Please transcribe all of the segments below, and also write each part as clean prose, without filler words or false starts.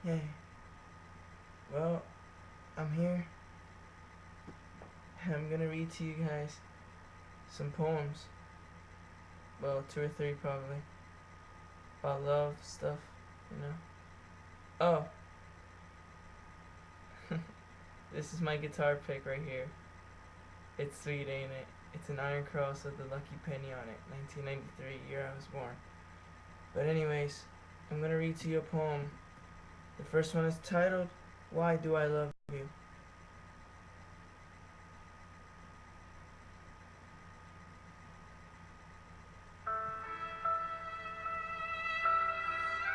Hey, well, I'm here, and I'm gonna read to you guys some poems. Well, two or three probably. About love stuff, you know. Oh, this is my guitar pick right here. It's sweet, ain't it? It's an iron cross with the lucky penny on it. 1993, year I was born. But anyways, I'm gonna read to you a poem. The first one is titled, Why Do I Love You?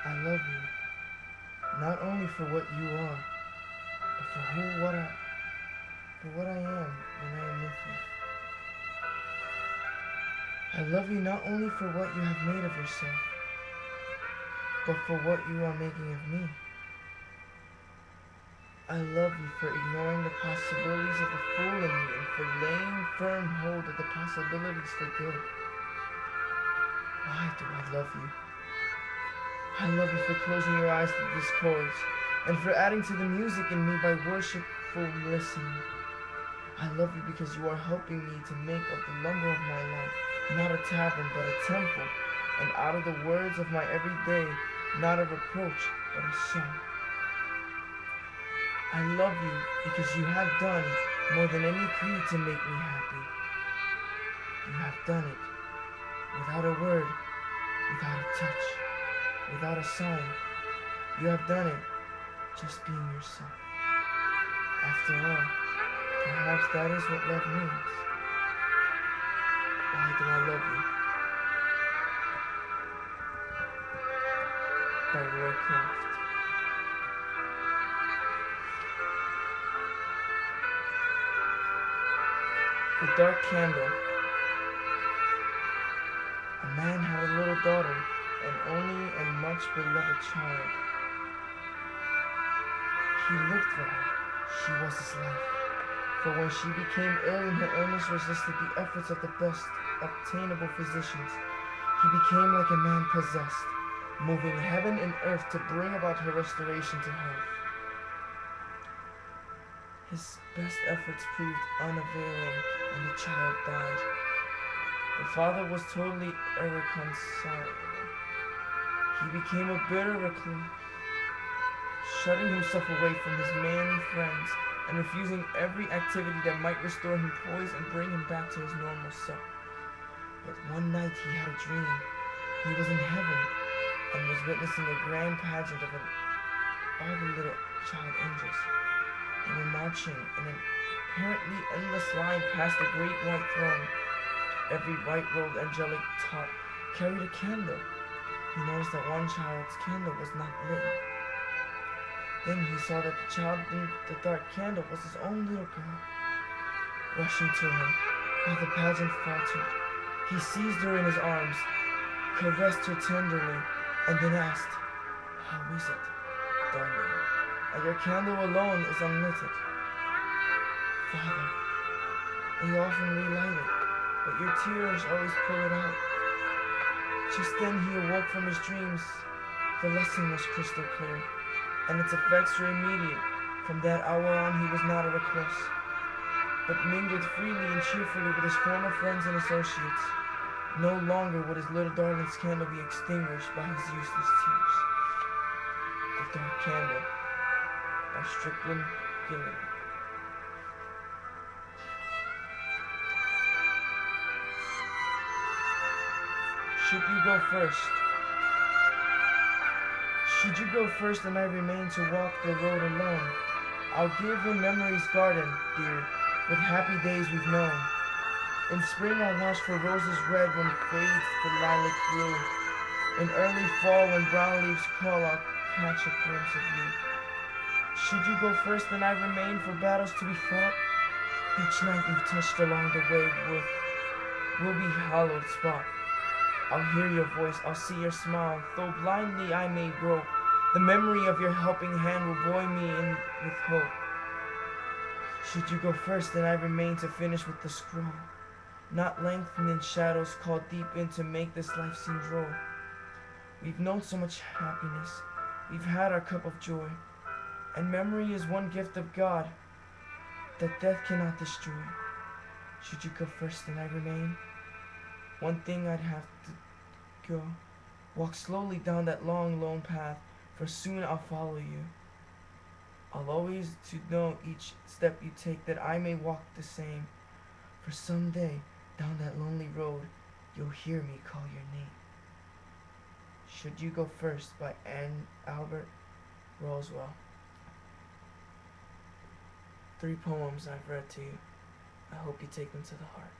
I love you, not only for what you are, but for what I am when I am with you. I love you not only for what you have made of yourself, but for what you are making of me. I love you for ignoring the possibilities of the fool in me and for laying firm hold of the possibilities for good. Why do I love you? I love you for closing your eyes to discords and for adding to the music in me by worshipful listening. I love you because you are helping me to make of the lumber of my life not a tavern but a temple, and out of the words of my everyday not a reproach but a song. I love you because you have done more than any creed to make me happy. You have done it without a word, without a touch, without a sign. You have done it just being yourself. After all, perhaps that is what love means. Why do I love you? By Roy Croft. The Dark Candle. A man had a little daughter, an only and much beloved child. He lived for her. She was his life. For when she became ill and her illness resisted the efforts of the best obtainable physicians, he became like a man possessed, moving heaven and earth to bring about her restoration to health. His best efforts proved unavailing, and the child died. The father was totally irreconcilable. He became a bitter recluse, shutting himself away from his manly friends and refusing every activity that might restore him poise and bring him back to his normal self. But one night he had a dream. He was in heaven and was witnessing a grand pageant of all the little child angels. They were marching in an apparently endless line past the great white throne. Every white-robed angelic top carried a candle. He noticed that one child's candle was not lit. Then he saw that the child in the dark candle was his own little girl. Rushing to her, while the pageant faltered, he seized her in his arms, caressed her tenderly, and then asked, "How is it, darling, that your candle alone is unlit? Father, we often relight it, but your tears always pull it out." Just then he awoke from his dreams. The lesson was crystal clear, and its effects were immediate. From that hour on he was not a recluse, but mingled freely and cheerfully with his former friends and associates. No longer would his little darling's candle be extinguished by his useless tears. The Dark Candle by Strickland Gilliam. Should you go first? Should you go first and I remain to walk the road alone? I'll give in memory's garden, dear, with happy days we've known. In spring I'll watch for roses red when fades the lilac blue. In early fall when brown leaves call, I'll catch a glimpse of you. Should you go first and I remain for battles to be fought? Each night you've touched along the way will be hallowed spot. I'll hear your voice, I'll see your smile, though blindly I may grope. The memory of your helping hand will buoy me in with hope. Should you go first, then I remain to finish with the scroll, not lengthened in shadows called deep in to make this life seem droll. We've known so much happiness, We've had our cup of joy, and memory is one gift of God that death cannot destroy. Should you go first and I remain, one thing I'd have to go. Walk slowly down that long, lone path, for soon I'll follow you. I'll always to know each step you take, that I may walk the same. For some day, down that lonely road, you'll hear me call your name. Should You Go First by Albert Roswell. 3 poems I've read to you. I hope you take them to the heart.